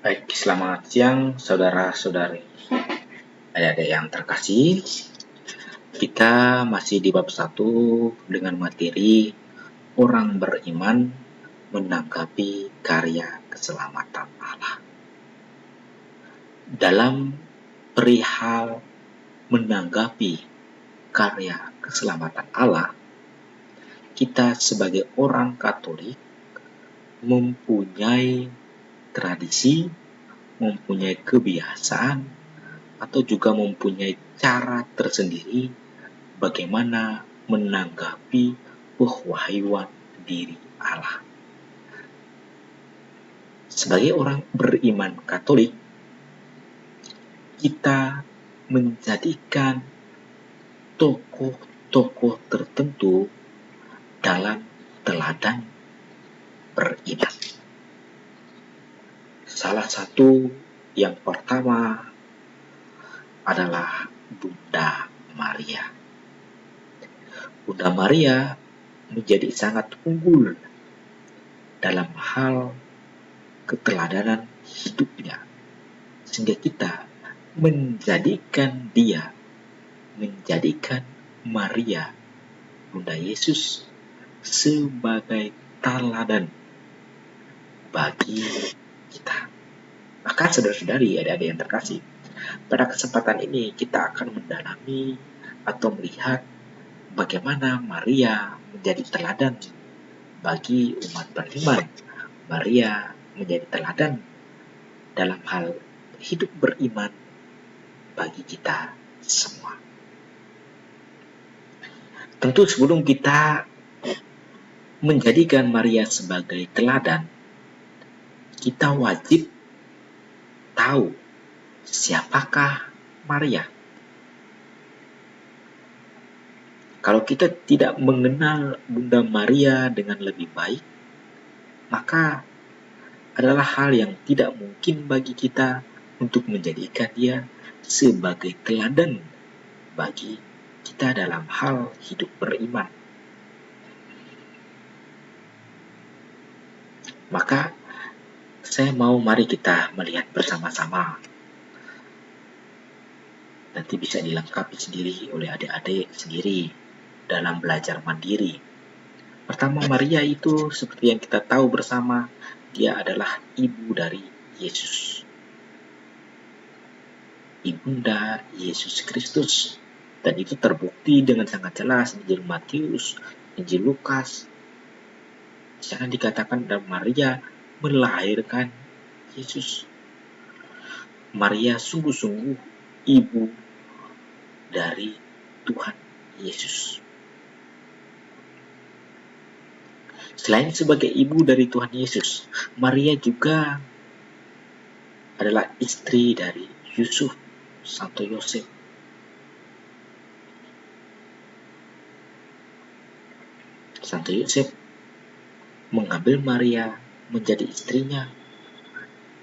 Baik, selamat siang saudara-saudari. Adik-adik yang terkasih, kita masih di bab 1 dengan materi orang beriman menanggapi karya keselamatan Allah. Dalam perihal menanggapi karya keselamatan Allah, kita sebagai orang Katolik mempunyai tradisi, mempunyai kebiasaan, atau juga mempunyai cara tersendiri bagaimana menanggapi pewahyuan diri Allah. Sebagai orang beriman Katolik, kita menjadikan tokoh-tokoh tertentu dalam teladan beriman. Salah satu yang pertama adalah Bunda Maria. Bunda Maria menjadi sangat unggul dalam hal keteladanan hidupnya, sehingga kita menjadikan Maria, Bunda Yesus, sebagai teladan bagi kita. Maka saudara-saudari, adik-adik yang terkasih, pada kesempatan ini kita akan mendalami atau melihat bagaimana Maria menjadi teladan bagi umat beriman. Maria menjadi teladan dalam hal hidup beriman bagi kita semua. Tentu sebelum kita menjadikan Maria sebagai teladan, kita wajib tahu siapakah Maria. Kalau kita tidak mengenal Bunda Maria dengan lebih baik, maka adalah hal yang tidak mungkin bagi kita untuk menjadikan dia sebagai teladan bagi kita dalam hal hidup beriman. Maka mari kita melihat bersama-sama. Nanti bisa dilengkapi sendiri oleh adik-adik sendiri dalam belajar mandiri. Pertama, Maria itu seperti yang kita tahu bersama, dia adalah ibu dari Yesus, ibunda Yesus Kristus. Dan itu terbukti dengan sangat jelas di Injil Matius, Injil Lukas. Di sana dikatakan dan Maria melahirkan Yesus. Maria sungguh-sungguh ibu dari Tuhan Yesus. Selain sebagai ibu dari Tuhan Yesus, Maria juga adalah istri dari Yusuf, Santo Yosef. Santo Yosef mengambil Maria menjadi istrinya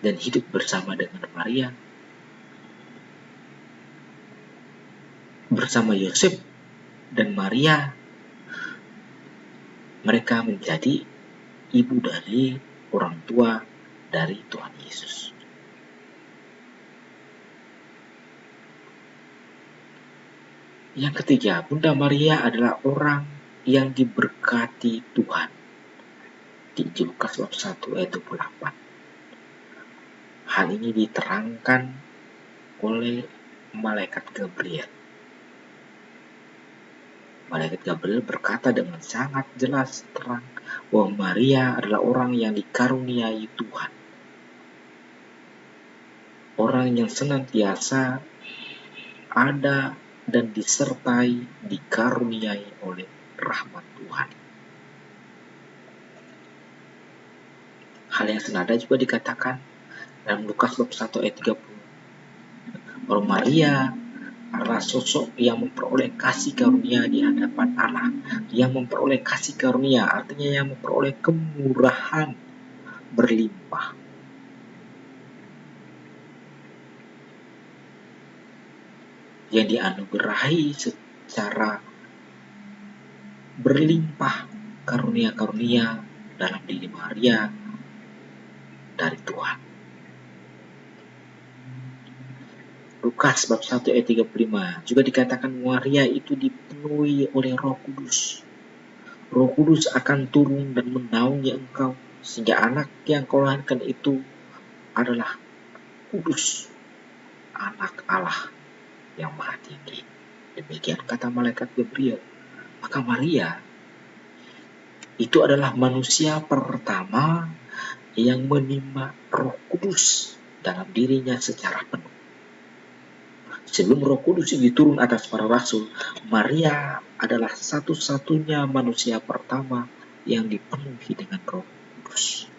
dan hidup bersama dengan Maria. Bersama Yosef dan Maria, mereka menjadi ibu dari orang tua dari Tuhan Yesus. Yang ketiga, Bunda Maria adalah orang yang diberkati Tuhan. Di Injil Lukas bab 1 ayat 28. Hal ini diterangkan oleh malaikat Gabriel. Malaikat Gabriel berkata dengan sangat jelas terang bahwa Maria adalah orang yang dikaruniai Tuhan. Orang yang senantiasa ada dan disertai, dikaruniai oleh rahmat Tuhan. Hal yang senada juga dikatakan dalam Lukas bab 1 ayat 30. Bahwa Maria adalah sosok yang memperoleh kasih karunia di hadapan Allah. Yang memperoleh kasih karunia artinya yang memperoleh kemurahan berlimpah. Yang dianugerahi secara berlimpah karunia-karunia dalam diri Maria dari Tuhan. Lukas bab 1 ayat 35 juga dikatakan Maria itu dipenuhi oleh Roh Kudus. Roh Kudus akan turun dan menaungi engkau sehingga anak yang kau lahirkan itu adalah kudus, anak Allah yang maha tinggi. Demikian kata malaikat Gabriel. Maka Maria itu adalah manusia pertama yang menerima Roh Kudus dalam dirinya secara penuh. Sebelum Roh Kudus ini turun atas para rasul, Maria adalah satu-satunya manusia pertama yang dipenuhi dengan Roh Kudus.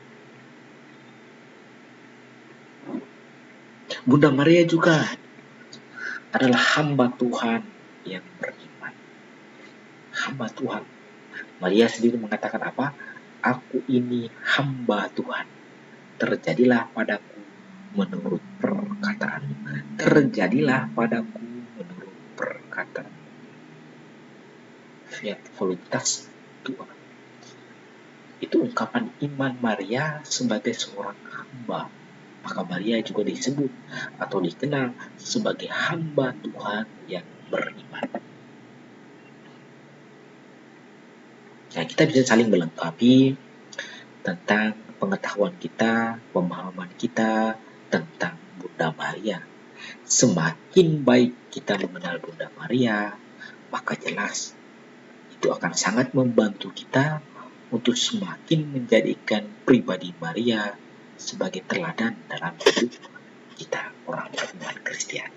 Bunda Maria juga adalah hamba Tuhan yang beriman. Hamba Tuhan. Maria sendiri mengatakan apa? Aku ini hamba Tuhan. Terjadilah padaku menurut perkataanmu. Terjadilah padaku menurut perkataanmu. Fiat voluntas Tuhan. Itu ungkapan iman Maria sebagai seorang hamba. Maka Maria juga disebut atau dikenal sebagai hamba Tuhan yang beriman. Nah, kita bisa saling melengkapi tentang pengetahuan kita, pemahaman kita tentang Bunda Maria. Semakin baik kita mengenal Bunda Maria, maka jelas itu akan sangat membantu kita untuk semakin menjadikan pribadi Maria sebagai teladan dalam hidup kita orang beriman Kristen.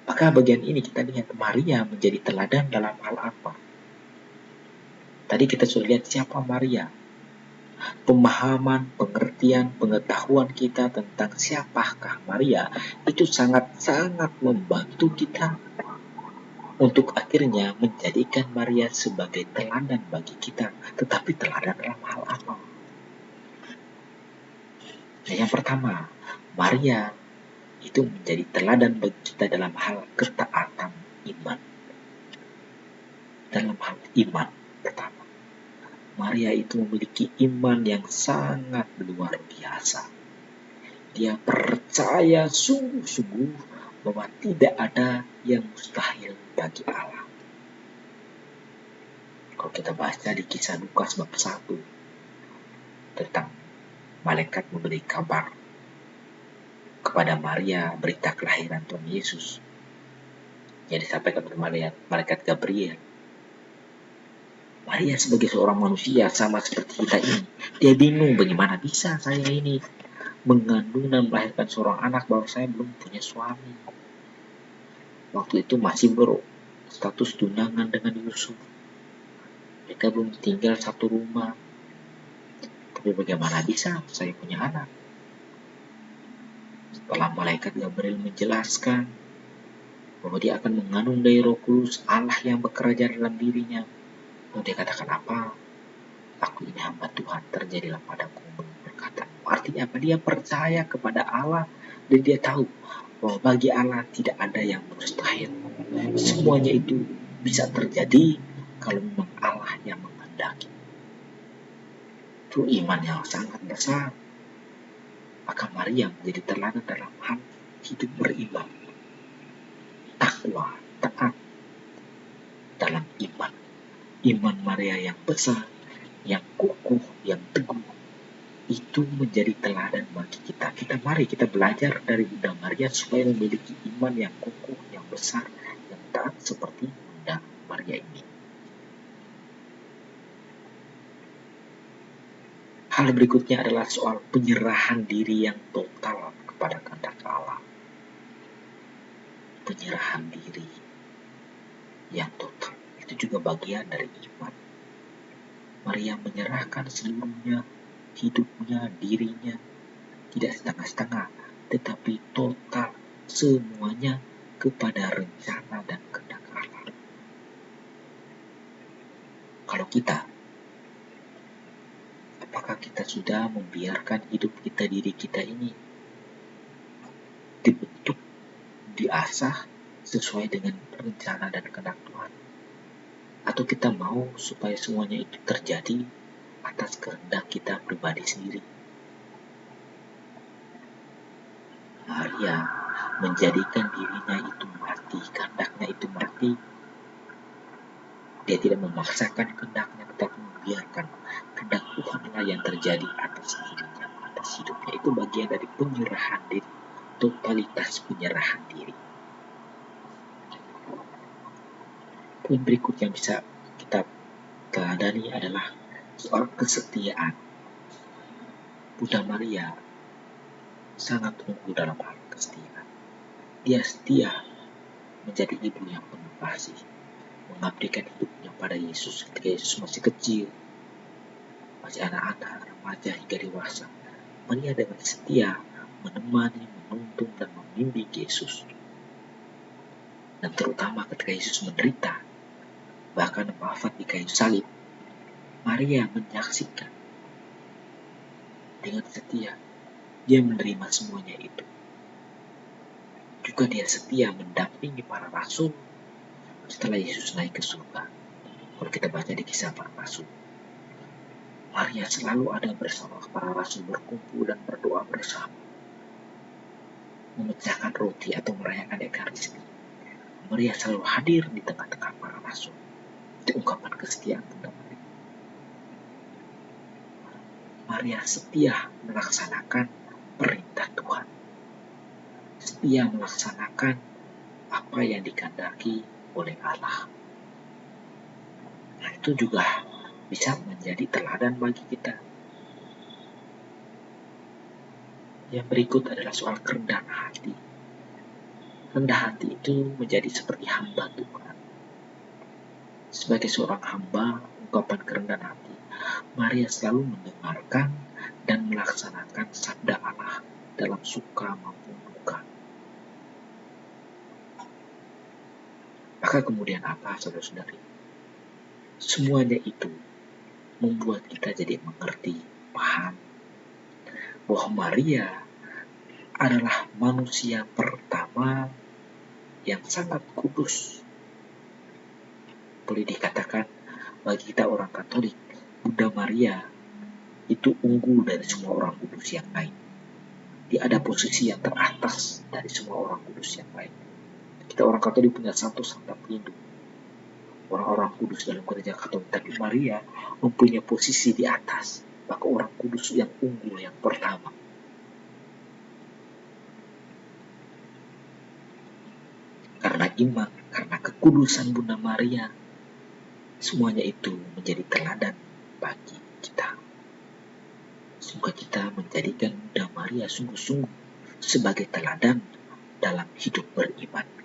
Maka bagian ini kita lihat Maria menjadi teladan dalam hal apa? Tadi kita sudah lihat siapa Maria. Pemahaman, pengertian, pengetahuan kita tentang siapakah Maria itu sangat-sangat membantu kita untuk akhirnya menjadikan Maria sebagai teladan bagi kita. Tetapi teladan dalam hal apa? Nah, yang pertama, Maria itu menjadi teladan bagi kita dalam hal ketaatan iman. Dalam hal iman pertama, Maria itu memiliki iman yang sangat luar biasa. Dia percaya sungguh-sungguh bahwa tidak ada yang mustahil bagi Allah. Kalau kita baca di kisah Lukas bab 1 tentang malaikat memberi kabar kepada Maria berita kelahiran Tuhan Yesus yang disampaikan oleh malaikat Gabriel. Maria sebagai seorang manusia sama seperti kita ini, dia bingung bagaimana bisa saya ini mengandung dan melahirkan seorang anak bahwa saya belum punya suami. Waktu itu masih berstatus tunangan dengan Yusuf. Mereka belum tinggal satu rumah. Tapi bagaimana bisa saya punya anak? Setelah malaikat Gabriel menjelaskan bahwa dia akan mengandung dari Roh Kudus, Allah yang bekerja dalam dirinya. Lalu dia katakan apa? Aku ini hamba Tuhan, terjadilah padaku menurut perkataanmu. Artinya apa? Dia percaya kepada Allah dan dia tahu bahwa bagi Allah tidak ada yang mustahil. Semuanya itu bisa terjadi kalau memang Allah yang menghendaki. Itu iman yang sangat besar. Maka Maria menjadi teladan dalam hal hidup beriman, takwa, taat dalam iman. Iman Maria yang besar, yang kukuh, yang teguh, itu menjadi teladan bagi kita. Mari kita belajar dari Bunda Maria supaya memiliki iman yang kukuh, yang besar, yang taat seperti Bunda Maria ini. Hal berikutnya adalah soal penyerahan diri yang total kepada kehendak Allah. Penyerahan diri yang total itu juga bagian dari iman. Maria menyerahkan seluruhnya, hidupnya, dirinya, tidak setengah-setengah, tetapi total semuanya kepada rencana dan kehendak Allah. Kalau kita, apakah kita sudah membiarkan hidup kita, diri kita ini dibentuk, diasah sesuai dengan rencana dan kehendak Tuhan? Atau kita mau supaya semuanya itu terjadi atas kehendak kita pribadi sendiri? Maria menjadikan dirinya itu mati, kehendaknya itu mati. Dia tidak memaksakan kehendaknya, tetapi membiarkan kehendak Tuhanlah yang terjadi atas dirinya, atas hidupnya. Itu bagian dari penyerahan diri, totalitas penyerahan diri. Poin berikut yang bisa kita teladani adalah soal kesetiaan. Bunda Maria sangat unggul dalam hal kesetiaan. Dia setia menjadi ibu yang penuh kasih, mengabdikan hidupnya pada Yesus ketika Yesus masih kecil, masih anak-anak, remaja hingga dewasa. Maria dengan setia menemani, menuntun, dan membimbing Yesus. Dan terutama ketika Yesus menderita, bahkan wafat di kayu salib, Maria menyaksikan dengan setia. Dia menerima semuanya itu. Juga dia setia mendampingi para rasul setelah Yesus naik ke surga. Kalau kita baca di Kisah Para Rasul, Maria selalu ada bersama para rasul, berkumpul dan berdoa bersama, memecahkan roti atau merayakan Ekaristi. Maria selalu hadir di tengah-tengah para rasul. Itu ungkapan kesetiaan Bunda Maria. Maria setia melaksanakan perintah Tuhan, setia melaksanakan apa yang dikehendaki oleh Allah. Nah, itu juga bisa menjadi teladan bagi kita. Yang berikut adalah soal kerendahan hati. Rendah hati itu menjadi seperti hamba Tuhan. Sebagai seorang hamba, ungkapan kerendahan hati, Maria selalu mendengarkan dan melaksanakan sabda Allah dalam suka maupun duka. Maka kemudian apa, saudara-saudari? Semuanya itu membuat kita jadi mengerti, paham, bahwa Maria adalah manusia pertama yang sangat kudus. Boleh dikatakan bagi kita orang Katolik, Bunda Maria itu unggul dari semua orang kudus yang lain. Dia ada posisi yang teratas dari semua orang kudus yang lain. Kita orang Katolik punya satu santa pelindung, orang-orang kudus dalam gereja Katolik, tapi Maria mempunyai posisi di atas, bahkan orang kudus yang unggul yang pertama. Karena iman, karena kekudusan Bunda Maria, semuanya itu menjadi teladan bagi kita. Semoga kita menjadikan Bunda Maria sungguh-sungguh sebagai teladan dalam hidup beriman.